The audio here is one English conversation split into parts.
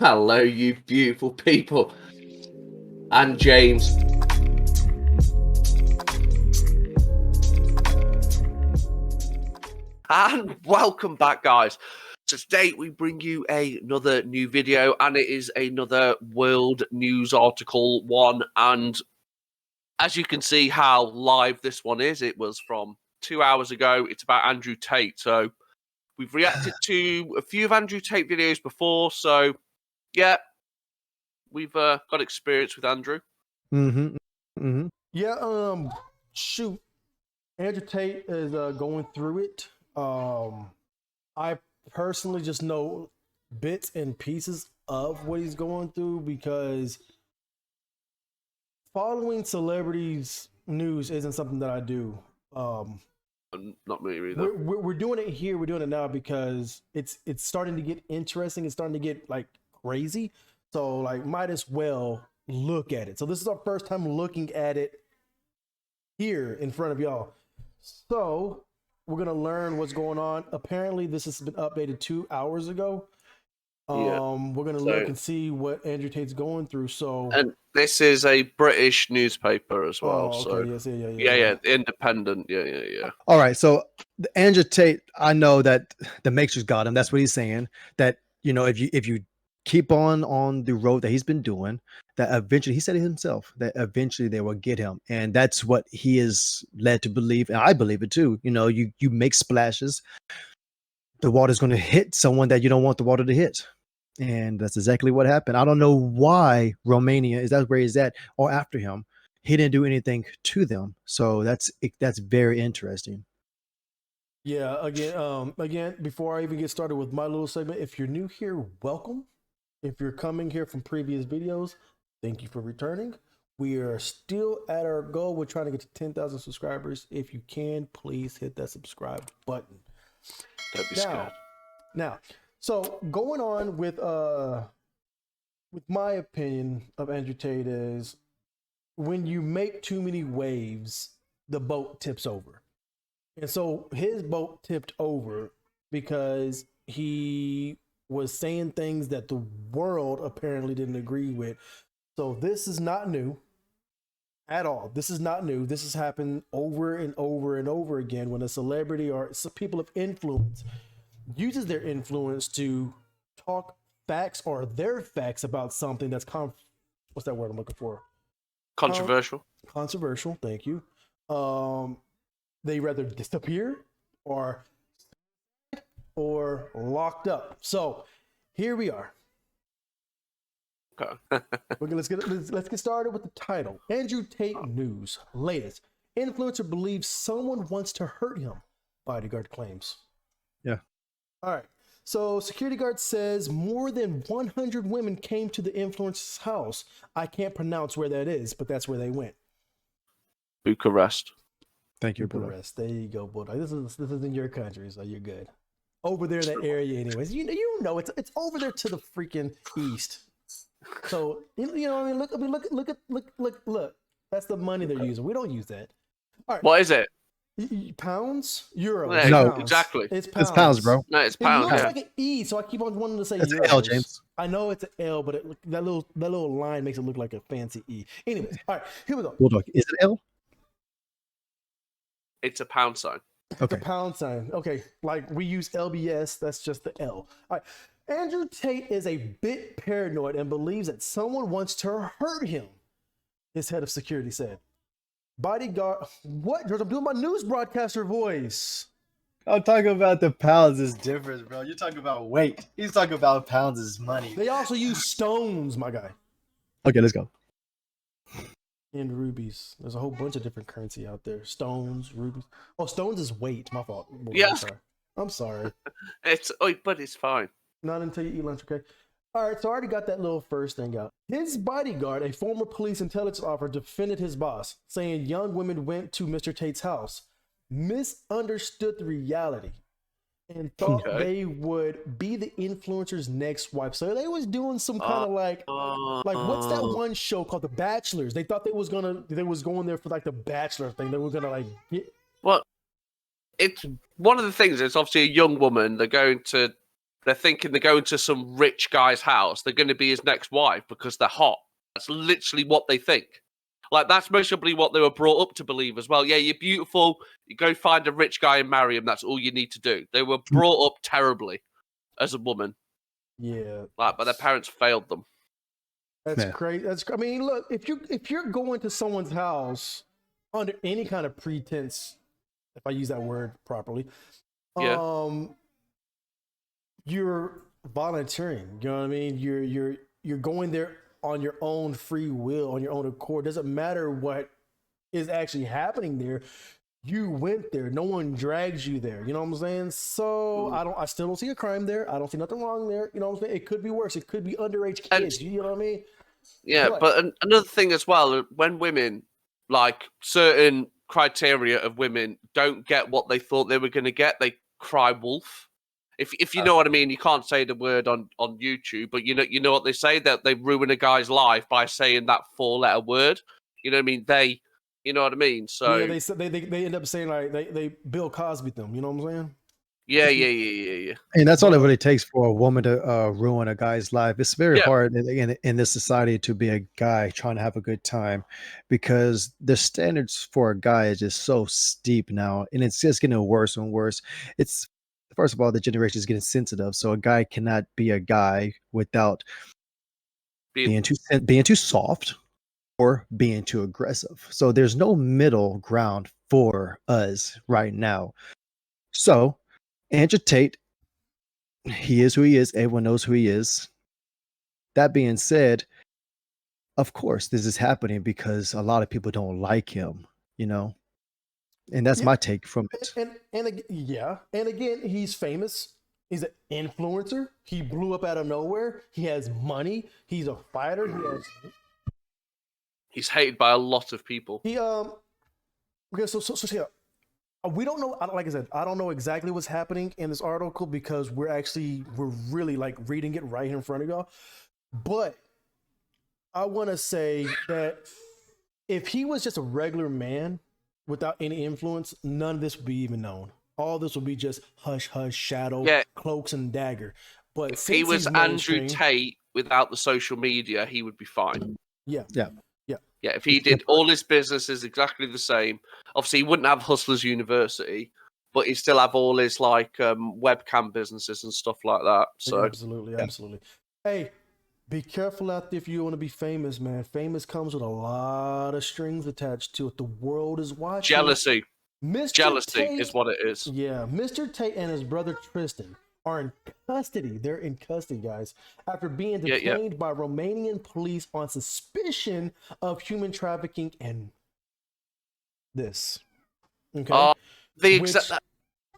Hello, you beautiful people. And James. And welcome back, guys. So today we bring you another new video, and it is another world news article one. And as you can see how live this one is, it was from 2 hours ago. It's about Andrew Tate. So we've reacted to a few of Andrew Tate videos before. So yeah, we've got experience with Andrew. Yeah, shoot. Andrew Tate is going through it. I personally just know bits and pieces of what he's going through because following celebrities news isn't something that I do. Not me either. We're doing it here. We're doing it now because it's starting to get interesting. It's starting to get like crazy. So like, might as well look at it. So this is our first time looking at it here in front of y'all. So we're gonna learn what's going on. Apparently, this has been updated 2 hours ago. We're gonna look and see what Andrew Tate's going through. So, and this is a British newspaper as well. Okay. So Yeah, independent. Yeah. All right, so Andrew Tate, I know that the Matrix got him. That's what he's saying. That if you keep on the road that he's been doing, that eventually, he said it himself, that eventually they will get him, and that's what he is led to believe, and I believe it too. You make splashes, the water's going to hit someone that you don't want the water to hit, and that's exactly what happened. I don't know why Romania is that where he's at, or after him, he didn't do anything to them. So that's very interesting. Yeah. Again, before I even get started with my little segment, if you're new here, welcome. If you're coming here from previous videos, thank you for returning. We are still at our goal. We're trying to get to 10,000 subscribers. If you can, please hit that subscribe button. Don't be scared. Now, so going on with my opinion of Andrew Tate is when you make too many waves, the boat tips over. And so his boat tipped over because he was saying things that the world apparently didn't agree with. So this is not new at all. This is not new. This has happened over and over and over again when a celebrity or some people of influence uses their influence to talk facts or their facts about something that's what's that word I'm looking for? Controversial. Controversial. Thank you. They rather disappear or locked up. So here we are. Okay. Let's get started with the title. Andrew Tate news. Latest. Influencer believes someone wants to hurt him. Bodyguard claims. Yeah. All right. So security guard says more than 100 women came to the influencer's house. I can't pronounce where that is, but that's where they went. Bucharest. Thank you, Bucharest. There you go, Bulldog. This is in your country, so you're good. Over there in that area, anyways. You know it's over there to the freaking east. So you know what I mean. Look. That's the money they're using. We don't use that. All right. What is it? Pounds, euros. Yeah, no, pounds. exactly. It's pounds. It's pounds, bro. No, it's It pounds. looks like an E, so I keep on wanting to say It's euros. an L, James. I know it's an L, but that little line makes it look like a fancy E. Anyways, all right, here we go. Bulldog, is it L? It's a pound sign. Okay. The pound sign. Okay, like we use LBS, that's just the L. All right. Andrew Tate is a bit paranoid and believes that someone wants to hurt him, his head of security said. Bodyguard, what? George, I'm doing my news broadcaster voice. I'm talking about the pounds is different, bro. You're talking about weight. He's talking about pounds is money. They also use stones, my guy. Okay, let's go. And rubies. There's a whole bunch of different currency out there. Stones, rubies. Oh, stones is weight. My fault. Yeah. I'm sorry. But it's fine. Not until you eat lunch, okay? All right, so I already got that little first thing out. His bodyguard, a former police intelligence officer, defended his boss, saying young women went to Mr. Tate's house, misunderstood the reality, and thought they would be the influencer's next wife. So they was doing some kind of like what's that one show called The Bachelors? They thought they was going there for like the Bachelor thing. They were gonna like Well, it's one of the things. It's obviously a young woman. They're going to They're thinking they're going to some rich guy's house. They're going to be his next wife because they're hot. That's literally what they think. Like, that's most probably what they were brought up to believe as well. Yeah, you're beautiful. You go find a rich guy and marry him. That's all you need to do. They were brought up terribly as a woman. Yeah. Like, but their parents failed them. That's crazy. I mean, look, if you're going to someone's house under any kind of pretense, if I use that word properly, you're volunteering. You know what I mean? You're going there on your own free will, on your own accord. Doesn't matter what is actually happening there. You went there. No one drags you there. You know what I'm saying? So I still don't see a crime there. I don't see nothing wrong there. You know what I'm saying? It could be worse. It could be underage kids. You know what I mean? Yeah, but another thing as well, when women, like certain criteria of women, don't get what they thought they were going to get, they cry wolf. If you know what I mean, you can't say the word on YouTube, but you know what they say, that they ruin a guy's life by saying that 4-letter word. You know what I mean? You know what I mean? So yeah, they end up saying like they Bill Cosby them. You know what I'm saying? Yeah. And that's all it really takes for a woman to ruin a guy's life. It's very hard in this society to be a guy trying to have a good time, because the standards for a guy is just so steep now, and it's just getting worse and worse. It's, first of all, the generation is getting sensitive, so a guy cannot be a guy without being too soft or being too aggressive. So there's no middle ground for us right now. So Andrew Tate, he is who he is. Everyone knows who he is. That being said, of course, this is happening because a lot of people don't like him, you know? And that's my take from it. And again, he's famous. He's an influencer. He blew up out of nowhere. He has money. He's a fighter. He's hated by a lot of people. Okay, so yeah. We don't know. Like I said, I don't know exactly what's happening in this article because we're really like reading it right here in front of y'all. But I want to say that if he was just a regular man without any influence, none of this would be even known. All this would be just hush hush, shadow, cloaks and dagger. But if he was Andrew Tate without the social media, he would be fine. Yeah. Yeah, if he did all his businesses exactly the same, obviously he wouldn't have Hustlers University, but he'd still have all his like webcam businesses and stuff like that. So absolutely. Hey, be careful out there if you want to be famous, man. Famous comes with a lot of strings attached to it. The world is watching. Jealousy. Jealousy Tate, is what it is. Yeah, Mr. Tate and his brother Tristan are in custody. They're in custody, guys, after being detained by Romanian police on suspicion of human trafficking and this. Okay.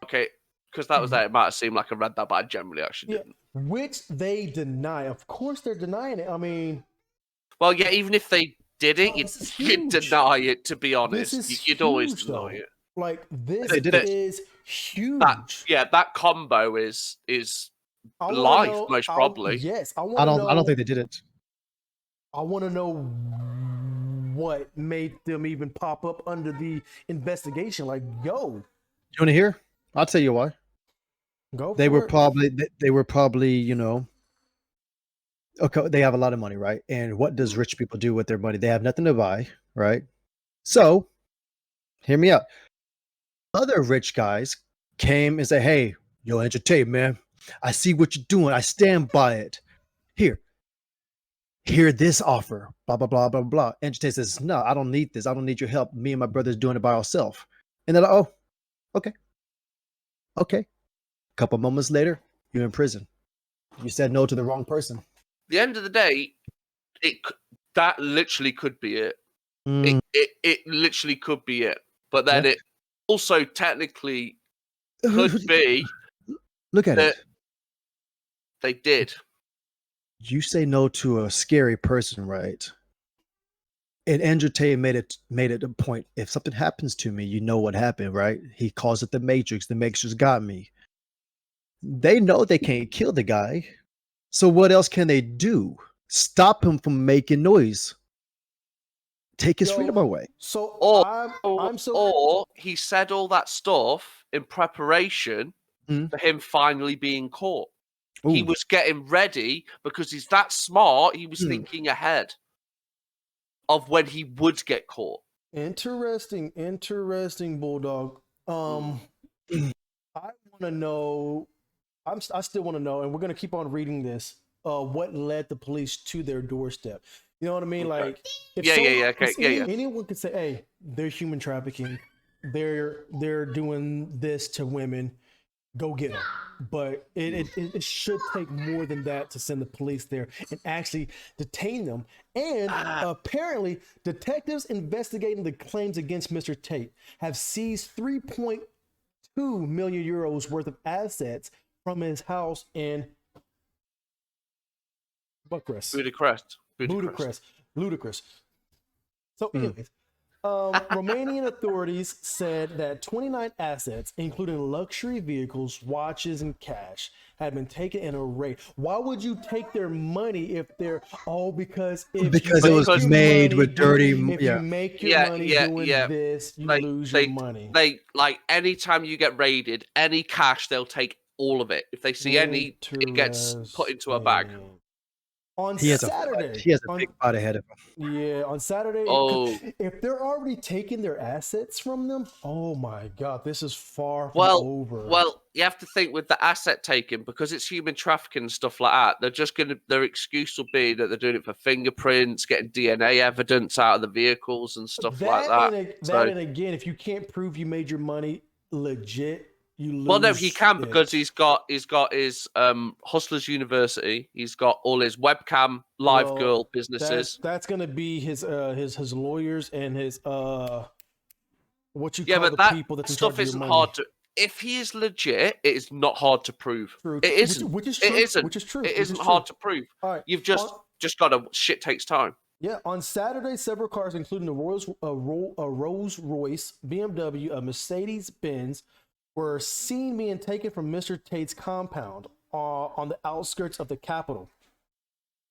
Okay, because that was that. It might have seemed like I read that, but I generally actually didn't. Which they deny. Of course, they're denying it. I mean, well, yeah. Even if they did it, you'd deny it. To be honest, you'd always deny it. Like this is huge. That combo is life, most probably. Yes, I don't think they did it. I want to know what made them even pop up under the investigation. Like, yo, you want to hear? I'll tell you why. They were probably, you know, okay, they have a lot of money, right? And what does rich people do with their money? They have nothing to buy, right? So, hear me out. Other rich guys came and said, hey, yo, Andrew Tate, man, I see what you're doing. I stand by it. Hear this offer, blah, blah, blah, blah, blah. Andrew Tate says, no, I don't need this. I don't need your help. Me and my brother's doing it by ourselves. And they're like, oh, okay. A couple moments later, you're in prison. You said no to the wrong person. At the end of the day, that literally could be it. It literally could be it. But then it also technically could be. Look at it. They did. You say no to a scary person, right? And Andrew Tate made it a point. If something happens to me, you know what happened, right? He calls it the Matrix. The Matrix got me. They know they can't kill the guy. So what else can they do? Stop him from making noise. Take his freedom away. So or he said all that stuff in preparation for him finally being caught. He Ooh. was getting ready because he's that smart. He was Hmm. thinking ahead of when he would get caught. Interesting, Bulldog. I want to know. I still want to know, and we're gonna keep on reading this. What led the police to their doorstep? You know what I mean? Okay. Like, if Yeah. Okay. Yeah. anyone could say, "Hey, they're human trafficking. They're doing this to women. Go get them." But it should take more than that to send the police there and actually detain them. And apparently, detectives investigating the claims against Mr. Tate have seized 3.2 million euros worth of assets from his house in Bucharest. Ludicrous. So, anyways, Romanian authorities said that 29 assets, including luxury vehicles, watches, and cash, had been taken in a raid. Why would you take their money if they're because Because it was made with dirty. if you make your money doing this, you lose your money. They like anytime you get raided, any cash they'll take all of it. If they see any, it gets put into a bag. On He has Saturday, a big fight ahead of him. Yeah, on Saturday. Oh. If they're already taking their assets from them, oh my God, this is far from over. Well, you have to think with the asset taking, because it's human trafficking and stuff like that, their excuse will be that they're doing it for fingerprints, getting DNA evidence out of the vehicles and stuff like that. And again, if you can't prove you made your money legit, you lose. Well, no, he can because he's got his Hustlers University. He's got all his webcam live girl businesses. That's gonna be his lawyers and his people that stuff isn't hard to. If he is legit, it is not hard to prove. It isn't. Which is true. It isn't. Which is true. It isn't hard to prove. All right. You've just got to. Shit takes time. Yeah, on Saturday, several cars, including a Rolls Royce, BMW, a Mercedes Benz, were seen being taken from Mr. Tate's compound on the outskirts of the capital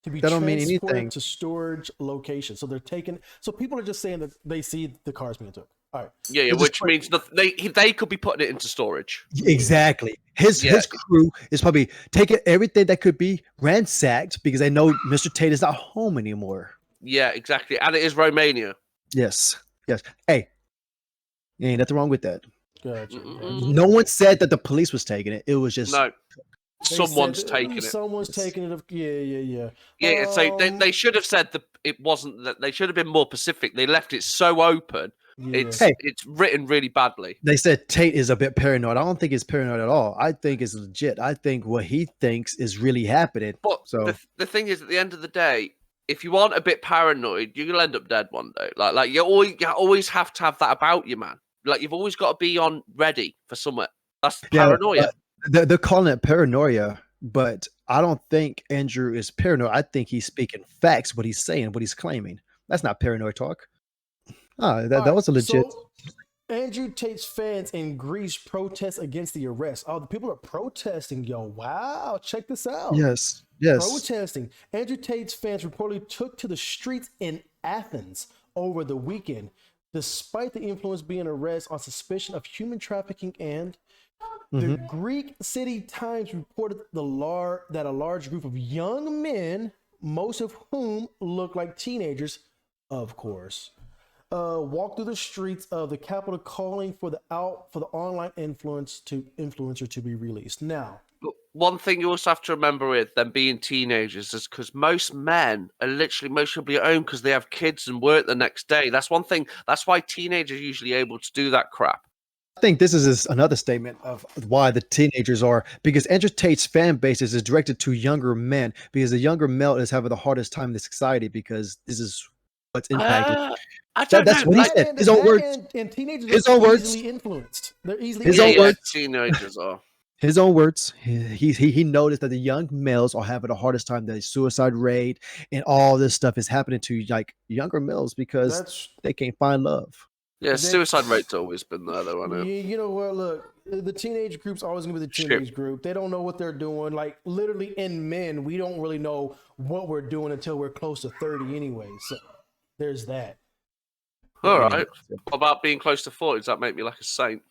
to be transported to storage locations. So they're taken. So people are just saying that they see the cars being took. All right. Yeah, which means they could be putting it into storage. Exactly. His crew is probably taking everything that could be ransacked because they know Mr. Tate is not home anymore. Yeah, exactly. And it is Romania. Yes. Hey, ain't nothing wrong with that. Gotcha. No one said that the police was taking it. It was just someone's taking it. Someone's taking it. Yeah. Yeah. So they should have said that it wasn't that. They should have been more specific. They left it so open. Yeah. It's written really badly. They said Tate is a bit paranoid. I don't think it's paranoid at all. I think it's legit. I think what he thinks is really happening. But the thing is, at the end of the day, if you aren't a bit paranoid, you'll end up dead one day. Like you always have to have that about you, man. Like you've always got to be on ready for something. That's paranoia. They're calling it paranoia, but I don't think Andrew is paranoid. I think he's speaking facts, what he's saying, what he's claiming. That's not paranoid talk. That was a legit. So, Andrew Tate's fans in Greece protest against the arrest. Oh, the people are protesting, yo. Wow, check this out. Yes. Protesting. Andrew Tate's fans reportedly took to the streets in Athens over the weekend, despite the influence being arrested on suspicion of human trafficking. And the Greek City Times reported that a large group of young men, most of whom look like teenagers, of course, walked through the streets of the capital calling for the online influencer to be released. Now, one thing you also have to remember with them being teenagers is because most men are literally mostly at home because they have kids and work the next day. That's one thing. That's why teenagers are usually able to do that crap. I think this is another statement of why the teenagers are, because Andrew Tate's fan base is directed to younger men, because the younger male is having the hardest time in society because this is what's impacted. That's what he said. His own words. And teenagers his are own words. easily influenced. They're easily his own words. Teenagers are. His own words. He noticed that the young males are having the hardest time. The suicide rate and all this stuff is happening to like younger males because they can't find love. Yeah, suicide rate's always been there, though, I know. You know what? Look, the teenage group's always going to be the teenage group. They don't know what they're doing. Like, literally, in men, we don't really know what we're doing until we're close to 30 anyway. So, there's that. All right. What about being close to 40? Does that make me like a saint?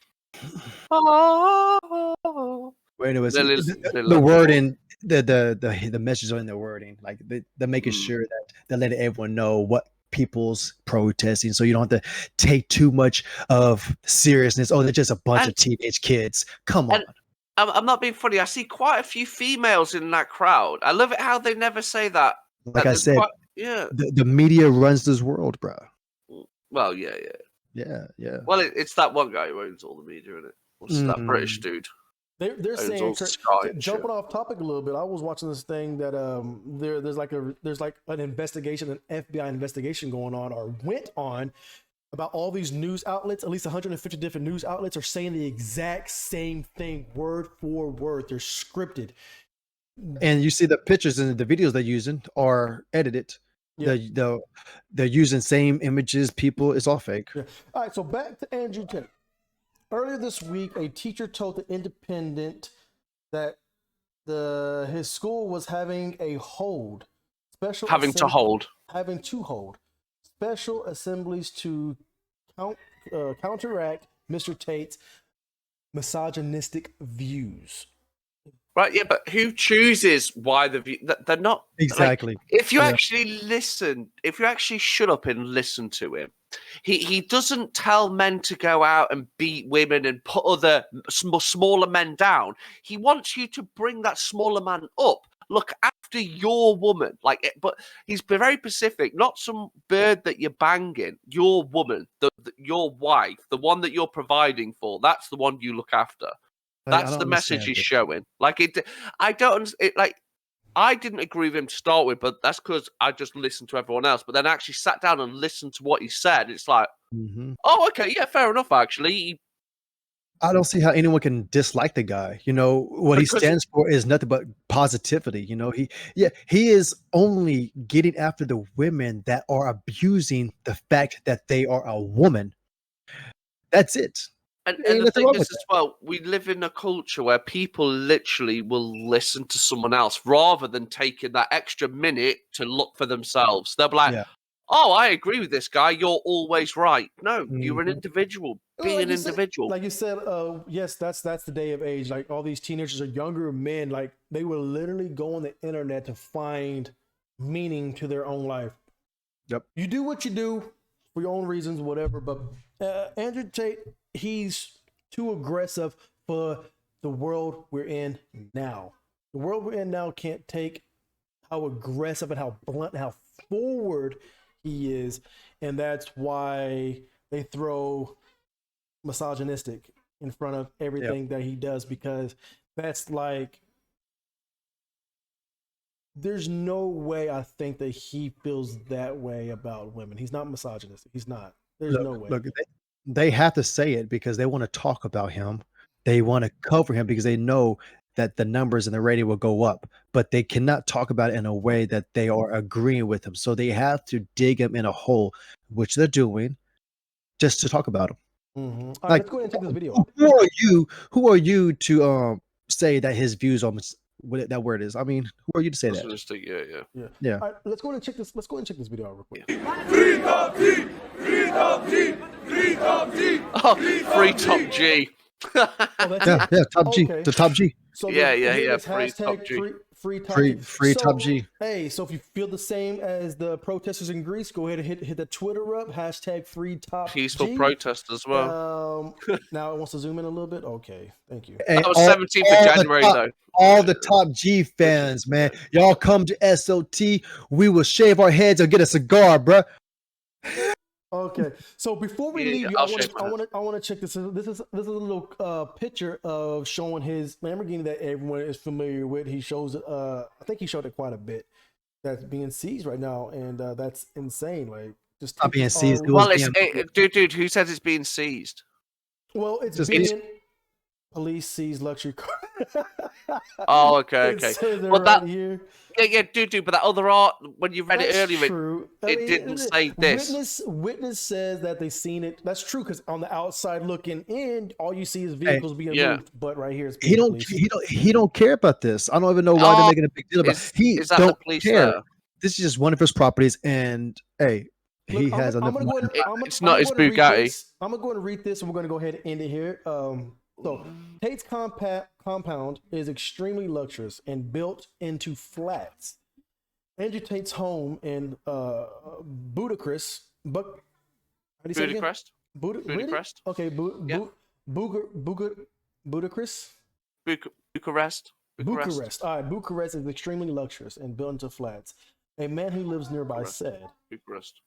Well, anyways, There is the wording, the messages are in the wording. Like they're making sure that they're letting everyone know what people's protesting, so you don't have to take too much of seriousness. Oh, they're just a bunch of teenage kids. Come on. I'm not being funny. I see quite a few females in that crowd. I love it how they never say that. Like I said, yeah. The media runs this world, bro. Well, yeah. Well, it's that one guy who owns all the media, isn't it? What's that British dude? They're saying, jumping off topic a little bit. I was watching this thing that there's like an investigation, an FBI investigation going on or went on about all these news outlets. At least 150 different news outlets are saying the exact same thing, word for word. They're scripted. And you see the pictures and the videos they're using are edited. Yeah. They're using same images, people. It's all fake. Yeah. All right, so back to Andrew Tate. Earlier this week, a teacher told the Independent that his school was having a hold. Having to hold special assemblies to counteract Mr. Tate's misogynistic views. Right, yeah, but who chooses why the view? They're not exactly. Like, if you actually listen, if you actually shut up and listen to him, he doesn't tell men to go out and beat women and put other smaller men down. He wants you to bring that smaller man up. Look after your woman, but he's very specific. Not some bird that you're banging. Your woman, your wife, the one that you're providing for. That's the one you look after. That's the message he's showing. I didn't agree with him to start with, but that's because I just listened to everyone else. But then I actually sat down and listened to what he said. It's like, oh, okay, yeah, fair enough. Actually, I don't see how anyone can dislike the guy. You know what he stands for is nothing but positivity. You know, he is only getting after the women that are abusing the fact that they are a woman. That's it. And the thing is, as well, we live in a culture where people literally will listen to someone else rather than taking that extra minute to look for themselves. They'll be like, oh, I agree with this guy. You're always right. No, you're an individual. Be an individual. Like you said, yes, that's the day of age. Like all these teenagers are younger men. Like they will literally go on the internet to find meaning to their own life. Yep. You do what you do for your own reasons, whatever. But Andrew Tate, he's too aggressive for the world we're in now. The world we're in now can't take how aggressive and how blunt and how forward he is, and that's why they throw misogynistic in front of everything that he does, because that's like, there's no way I think that he feels that way about women. He's not misogynistic. He's not. There's no way. Look, they have to say it because they want to talk about him. They want to cover him because they know that the numbers in the rating will go up, but they cannot talk about it in a way that they are agreeing with him. So they have to dig him in a hole, which they're doing, just to talk about him. All right, let's go ahead and take this video. Who are you to say that his views on what that word is? I mean, who are you to say that? Yeah. All right, let's go ahead and check this. Let's go ahead and check this video out real quick. Free top G. Top G. The top G. So free top G. Free top G. Hey, so if you feel the same as the protesters in Greece, go ahead and hit the Twitter up, #free top peaceful G. protest as well. Now it wants to zoom in a little bit. Okay, thank you. And that was 17th of January, though. All the top G fans, man, y'all come to SOT. We will shave our heads or get a cigar, bruh. Okay, so before we leave, I want to check this. This is a little picture of showing his Lamborghini that everyone is familiar with. He shows it. I think he showed it quite a bit. That's being seized right now, and that's insane. Like just not being seized. Well, dude, who says it's being seized? Well, it's just being police seized luxury car. Oh, okay. Well, that here. Yeah, dude. But that other art, when you read it earlier, it didn't say this. Witness says that they seen it. That's true, because on the outside looking in, all you see is vehicles being moved. But right here, he don't care about this. I don't even know why they're making a big deal about it. He don't care. There? This is just one of his properties, and hey, he has enough money. It's not his Bugatti. I'm gonna go ahead and read this, and we're gonna go ahead and end it here. So Tate's compound is extremely luxurious and built into flats. Andrew Tate's home in Budapest, how do you say it again? Budapest. Budapest. Okay, Budapest. Bucharest. Bucharest. All right, Bucharest is extremely luxurious and built into flats. A man who lives nearby said, Bucharest.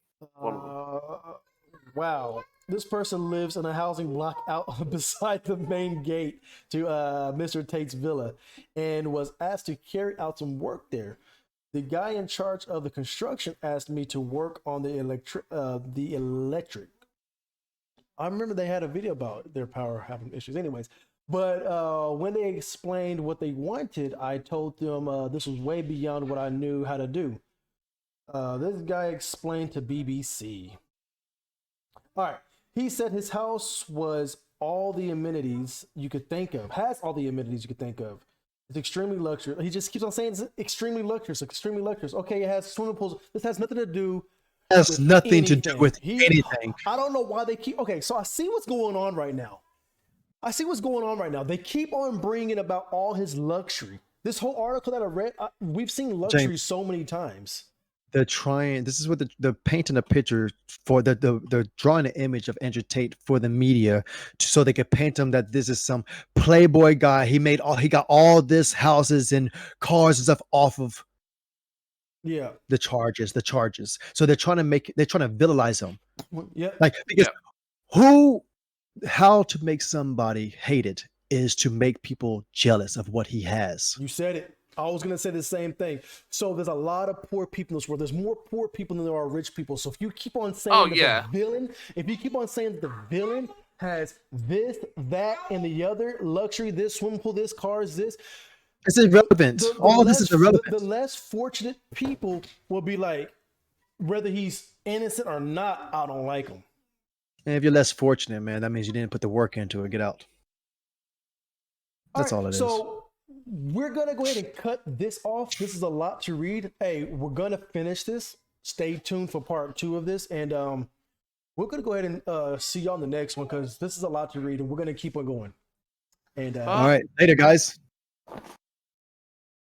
wow, this person lives in a housing block out beside the main gate to Mr. Tate's villa and was asked to carry out some work there. The guy in charge of the construction asked me to work on the electric. I remember they had a video about their power having issues anyways. But when they explained what they wanted, I told them this was way beyond what I knew how to do. This guy explained to BBC. All right. He said his house was all the amenities you could think of, has all the amenities you could think of. It's extremely luxurious. He just keeps on saying it's extremely luxurious, extremely luxurious. Okay, it has swimming pools. This has nothing to do. Has nothing to do with anything. I don't know why they keep. Okay, so I see what's going on right now. They keep on bringing about all his luxury. This whole article that I read, we've seen luxury James, so many times. They're trying. This is what they're painting a picture for. They're drawing an image of Andrew Tate for the media, so they could paint him that this is some playboy guy. He got all this houses and cars and stuff off of the charges. So they're trying to villainize him. Yeah, like because how to make somebody hated is to make people jealous of what he has. You said it. I was going to say the same thing. So there's a lot of poor people in this world. There's more poor people than there are rich people. So if you keep on saying the villain has this, that, and the other luxury, this swimming pool, this cars, this. It's irrelevant. All this is irrelevant. The less fortunate people will be like, whether he's innocent or not, I don't like him. And if you're less fortunate, man, that means you didn't put the work into it. Get out. That's all it is. So we're going to go ahead and cut this off. This is a lot to read. Hey, we're going to finish this. Stay tuned for part 2 of this. And we're going to go ahead and see y'all in the next one because this is a lot to read and we're going to keep on going. And all right. Later, guys.